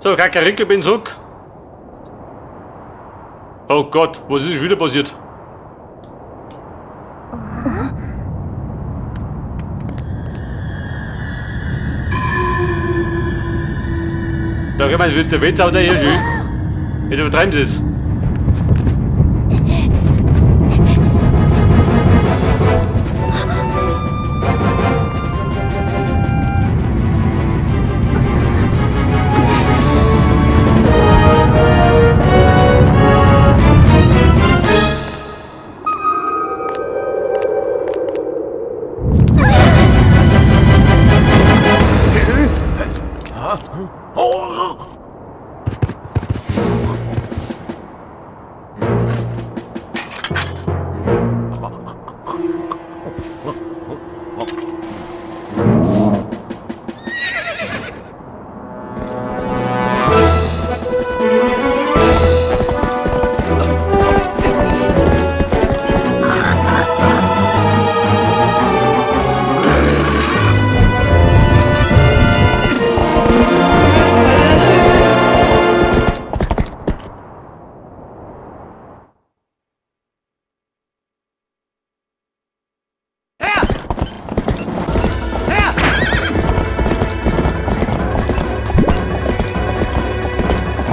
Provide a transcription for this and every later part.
So, Kakariko, bin zurück. Oh Gott, was ist wieder passiert? Da kann man der Witz auch da hier schön. Jetzt übertreiben Sie es.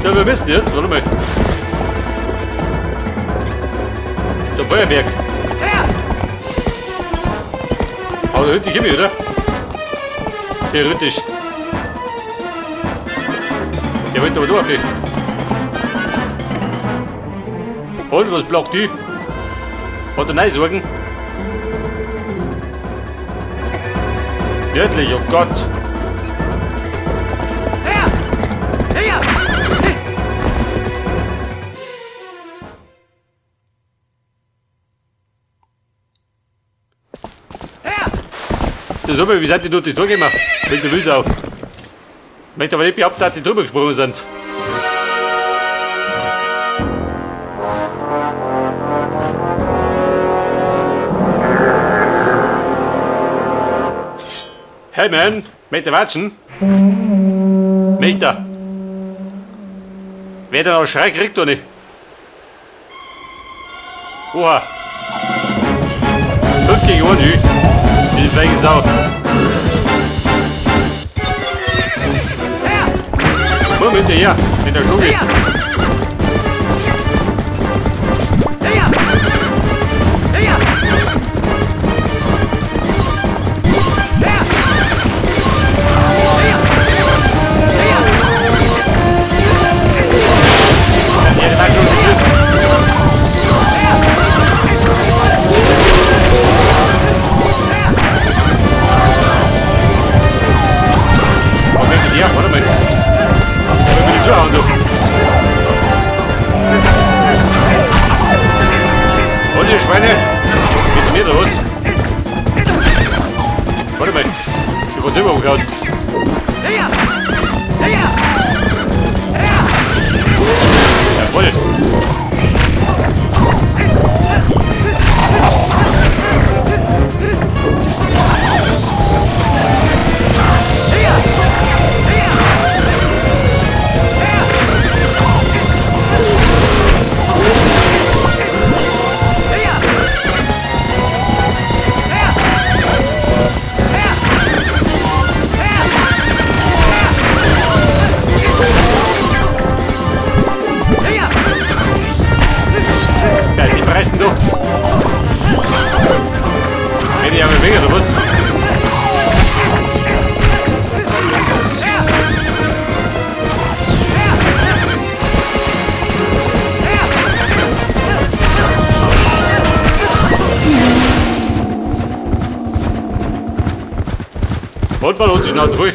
Ja, wir wissen jetzt, warte mal. Der Feuerberg. Aber da hinten gehen wir, oder? Theoretisch. Der wollte aber durch. Und was blockt die? Hat er nein Sorgen? Wirklich, oh Gott. Das aber, wie seid ihr durch die Tür gemacht? Wenn du willst auch. Ich möchte aber nicht behaupten, dass die drüber gesprungen sind. Hey man, möchte watschen? Möchte. Wer da noch Schrei kriegt, oder nicht? Oha. 5 gegen 1, die feige Sau. Komm hinterher, mit der Schugge. Und ihr Schweine, geht mir da was? Warte mal, ich wurde immer umgehauen. Jawohl. Reißen du! Wenn ich aber wegen oder was? Und mal uns schnauzen ruhig.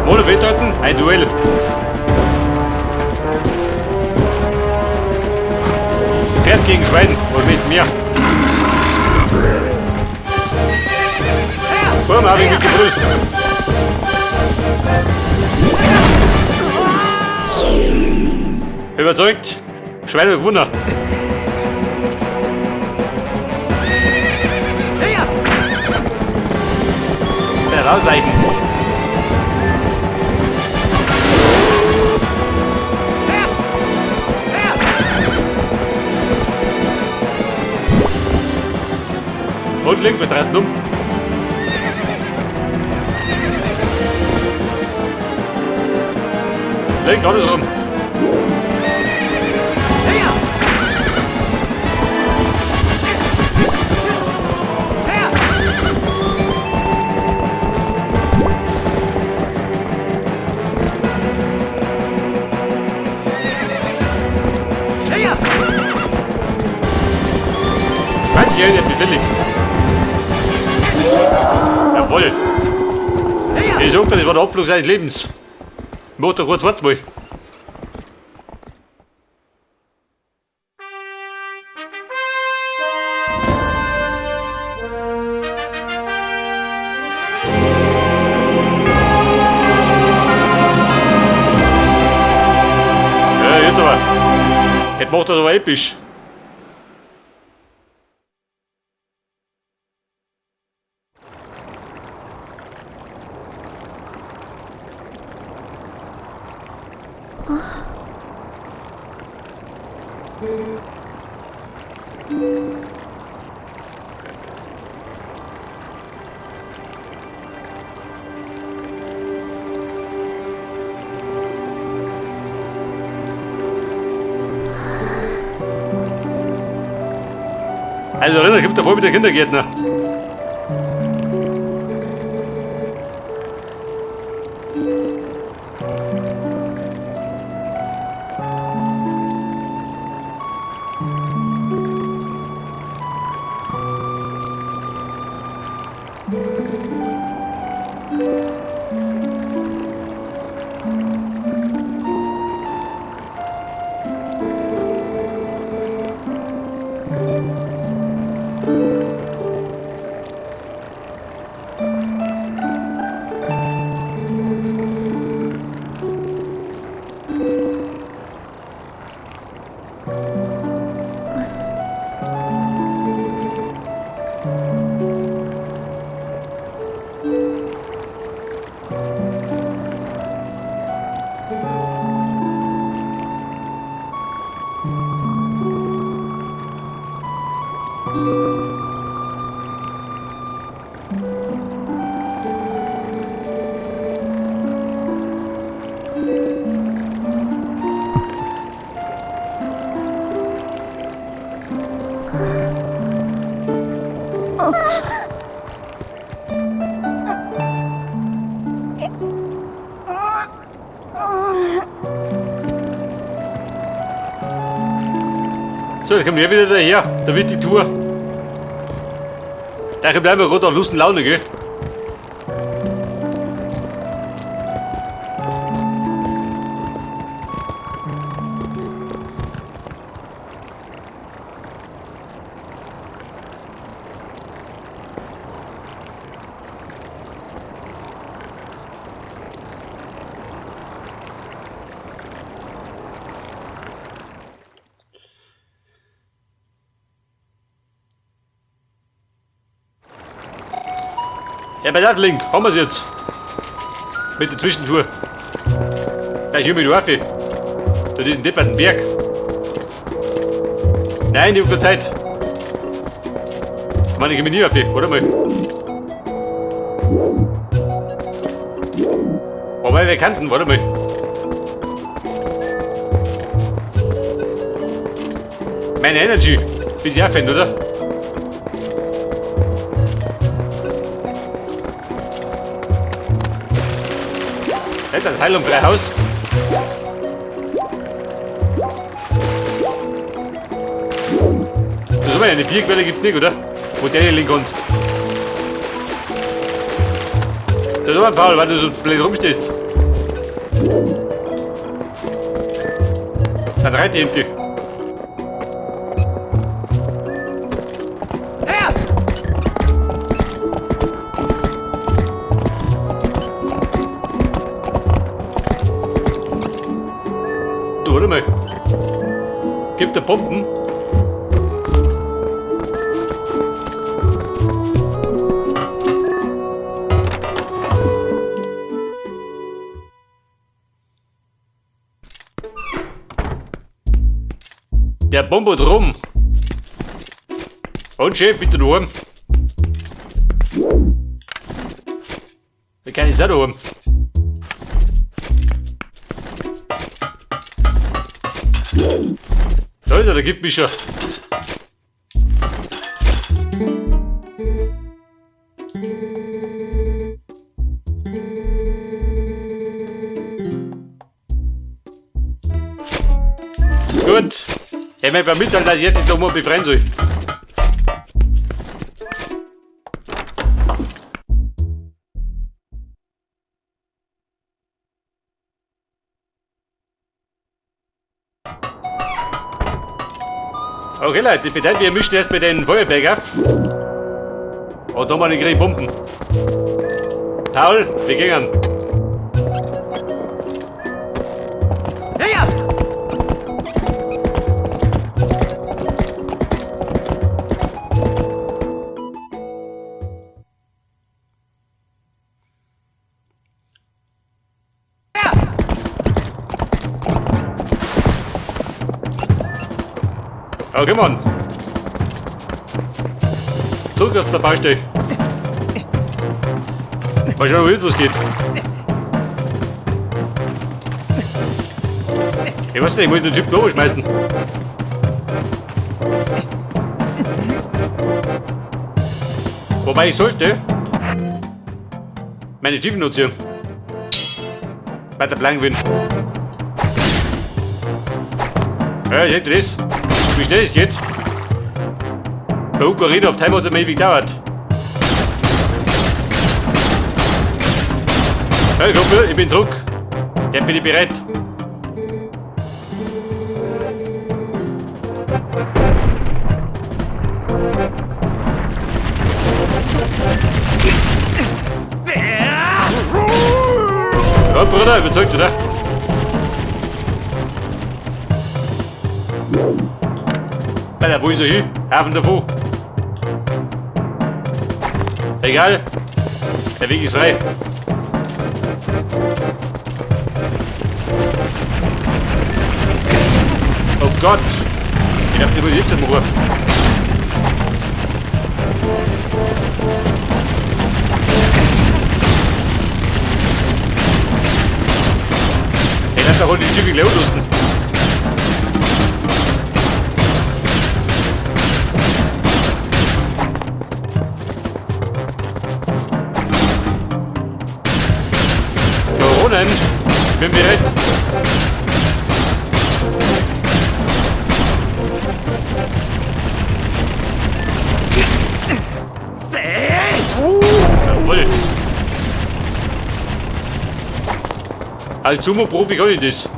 Ohne Wetterten, ein Duell. gegen Schwein. Oder nicht mehr. Boom, hab ich mit gebrüllt. Überzeugt. Schwein hat gewonnen. Rausweichen. Und links wird draußen um. Link, alles rum. Schweinchen, jetzt befällig. Jawohl. Ich sag dir, das war der Abflug seines Lebens. Mach doch kurz, warte mal. Ja, jetzt aber. Jetzt macht das aber episch. Also Rinder, gibt da voll wieder Kindergärtner. So, jetzt kommen wir wieder daher. Da wird die Tour. Da bleiben wir gerade auf Lust und Laune, gell? Ja, bei der Link, haben wir es jetzt. Mit der Zwischentour. Da ist hier mit Orfi. Da ist ein depperten Berg. Nein, ich hab keine Zeit. Mann, ich geh mir nie Orfi, warte mal. Aber wir kannten, warte mal. Meine Energy. Bist du auch Fan, oder? Das Heil und Breihaus. Das ist eine Bierquelle gibt es nicht, oder? Wo du reinlegen kannst. Das ist aber Paul, weil du so blöd rumstehst. Dann reit die hinten. warte mal. Gibt der Bomben? Der Bombe drum. Und Chef, bitte daheim. Da kann ich auch daheim. Da ist er, der Giftmischer. Gut. Er hat mir vermittelt, dass ich jetzt nicht nochmal befreien soll. Okay Leute, ich bedanke, wir mischen erst bei den Feuerberg auf. Und da mal eine Grill Bomben. Paul, wir gehen. Ja! Oh, come on. Zurück auf der Baustelle. Mal schauen, wie was geht. Ich weiß nicht, ich muss den Typ da schmeißen. Wobei ich sollte meine Stiefeln anziehen. Bei der Plan gewinnen. Ja, seht ihr das? Wie schnell es geht. Bei Ocarina of Time hat es mir ewig gedauert. Hey Kumpel, ich bin zurück. Jetzt bin ich bereit. Ja, Bruder, überzeugt, oder? Alter, wo ist er hin? Hafen davon. Egal. Der Weg ist frei. Oh Gott. Ich hab die wohl Hilfe gemacht. Ich hab da wohl die Stiefel laut lassen. Ich bin bereit. Jawohl. Als Sumo-Profi kann ich das.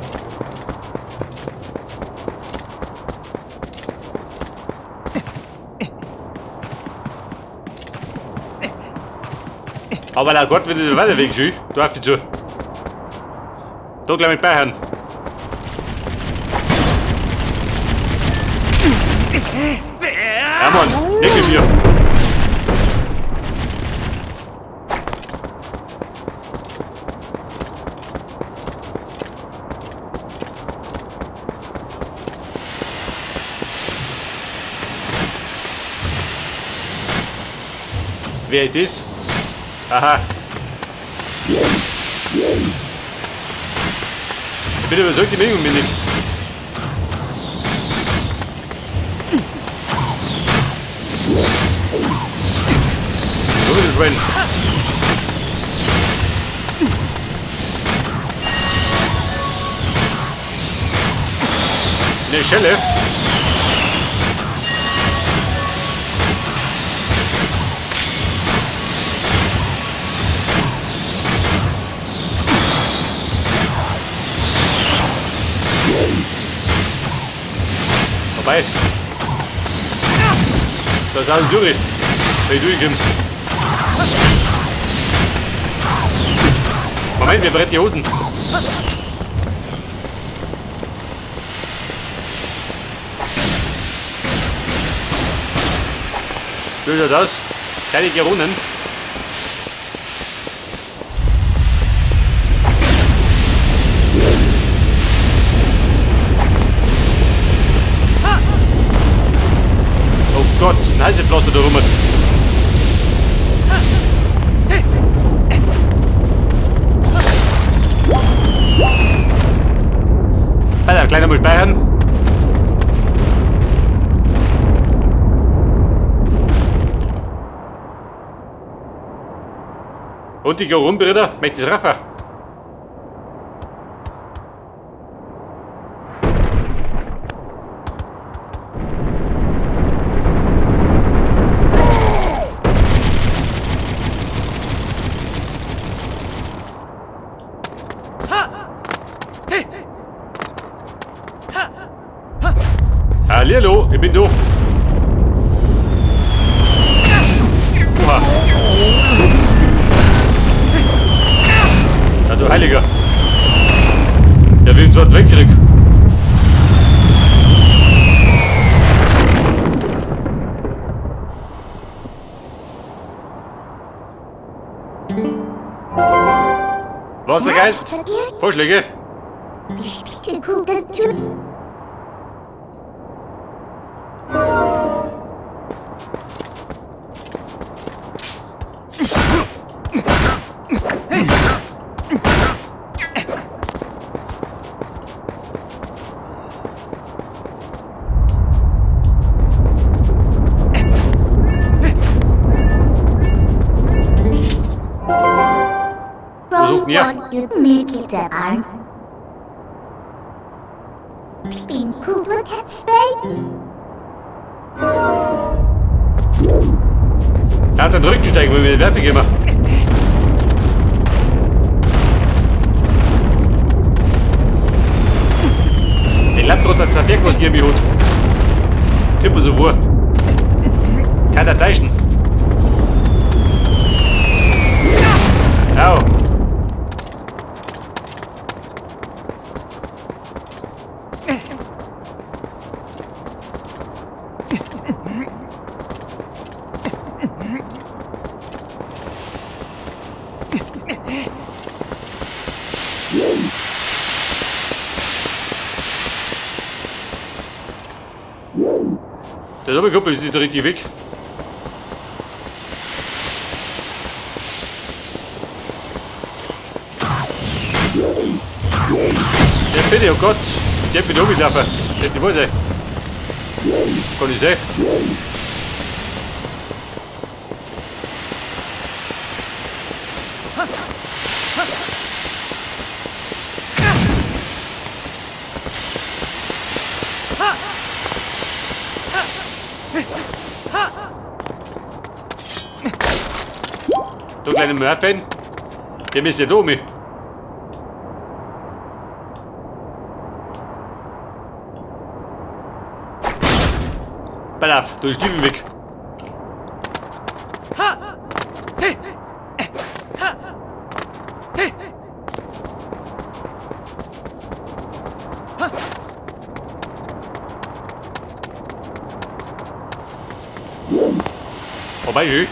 Aber laut Gott, wenn du den Weiterweg schön, du hast dich zu. Da gleich mit Bayern. Ja Mann, nicht mit mir. Wer ist das? Aha. Ich bin überzeugt, die Meinung bin ich. So wie du Schwein. Eine Schelle. Vorbei. Das ist alles durch. Ich durchkomme. Moment, wir brennen die Hosen. So schaut aus. Keine Geronen. Oh Gott, ein Heißepflaster da rum. Alter, kleiner muss speichern. Und die gehen rum, Brüder. Möchtest du raffen? Hallihallo, ich bin da. Oha. Ja, du Heiliger. Der will uns dort wegkriegen. Was der Geist? Vorschläge? Don't want you to make it that arm. Being cool with that state? Er hat den Rücken steigen, weil wir die Werfe gemacht. Den Landrot hat der was geben, Hut. Kippe so vor. Kann er täuschen. Au. Der Doppelkuppel ist nicht der richtige Weg. Ja bitte, oh Gott, der bin umgelaufen. Jetzt die Wolle. Kann ich sehen. Du kleine Mörfin, der müsst ja da mit. Pass auf, du Stiefel weg. Vorbei, schön.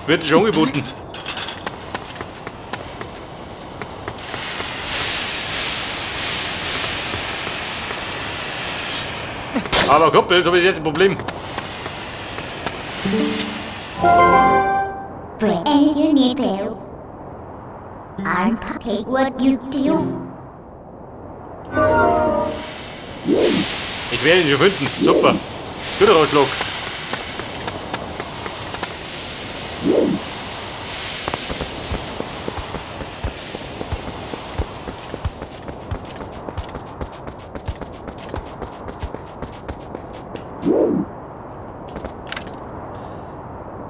Wird schon angeboten. Aber Kuppel, da ist jetzt ein Problem. For any you need to. Arm take what you do. Ich werde ihn schon finden. Super. Guter Ratschlag.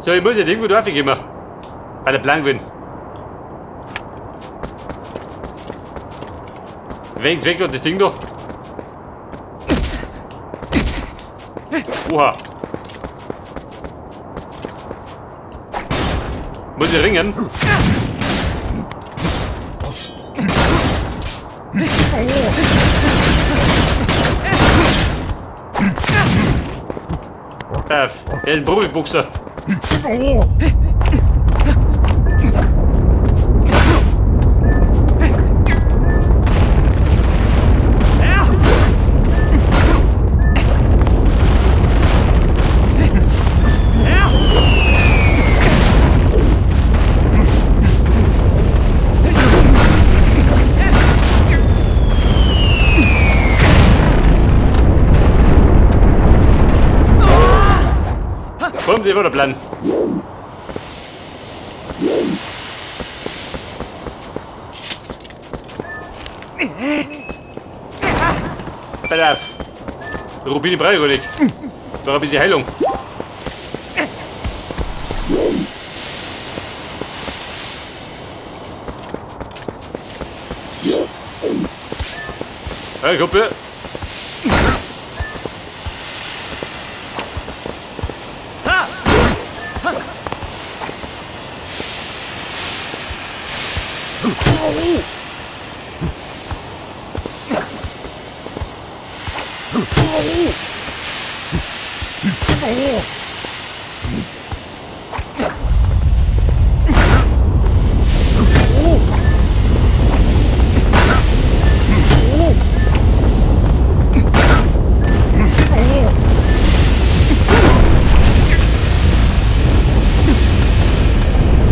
So, ich muss jetzt irgendwo raufgehen. Bei der Plankwin. Wenigstens weg dort das Ding da. Oha. Muss ich ringen? Er ist ein Profiboxer. Kommen Sie wieder plan. Pass auf. Rubine brauche ich gar nicht. Noch ein bisschen Heilung. Hey, Kumpel.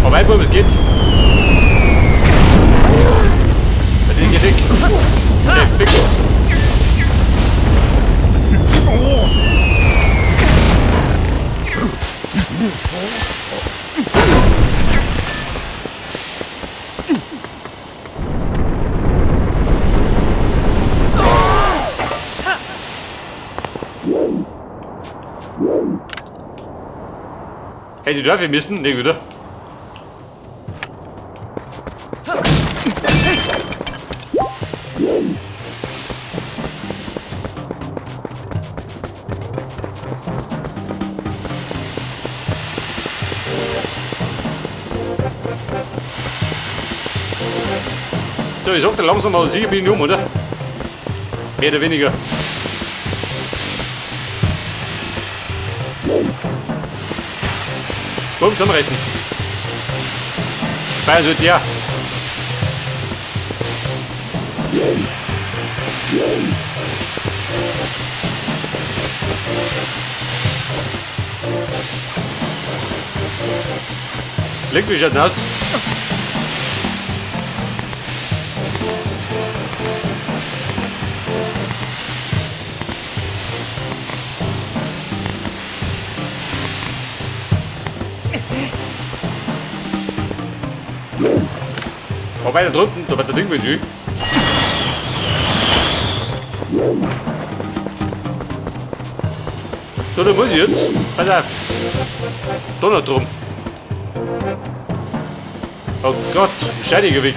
Vorbei, Bub, es geht. Bei den Gedick. Der Fix. Hey, du darfst wir müssen? Ne, oder? So, ich sagte langsam mal 7 Minuten, oder? Mehr oder weniger. Komm, zusammenrechnen. Bayern sollte ja. Leg mich an aus. Wobei da drunten, da wird der Ding mit Jü. So, da muss ich jetzt. Pass auf. Da noch drum. Oh Gott, scheidiger Weg.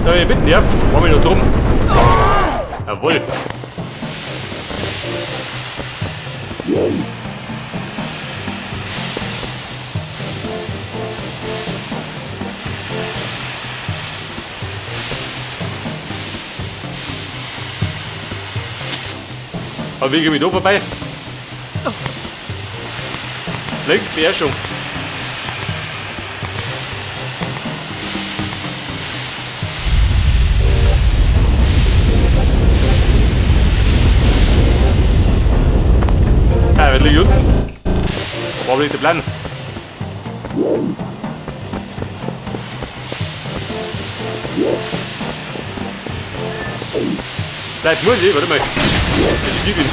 Ja, wir bitten, ja. Machen wir noch drum. Jawohl. Aber wie gehen wir da vorbei? Link, Beherrschung. Ja, wir liegen unten. Wo liegt der Plan? Bleib muss ich, warte mal. Ich gebe ihn.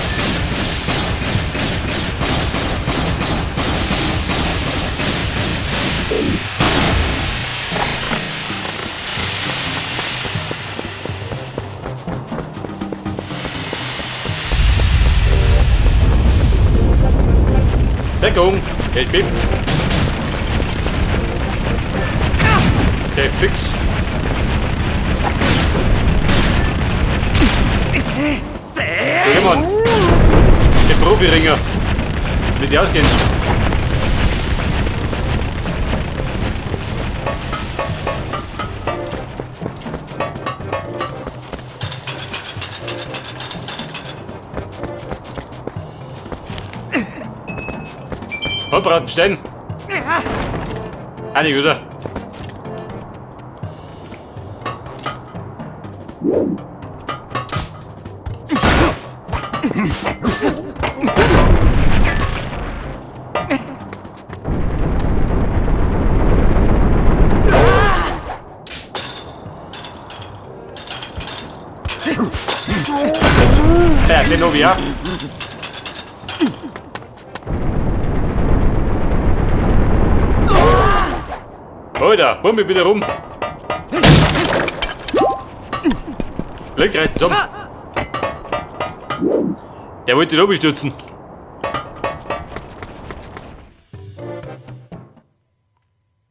Deckung! Er bebt! Okay, fix! Geh mal! Der Profi-Ringer. Wenn du dich auskennst. Handbraten, Stein. Einig, oder? Ja, den Novi, ja. Alter, Bombe wieder rum. Lenkrad zusammen. Der wollte den oben stürzen.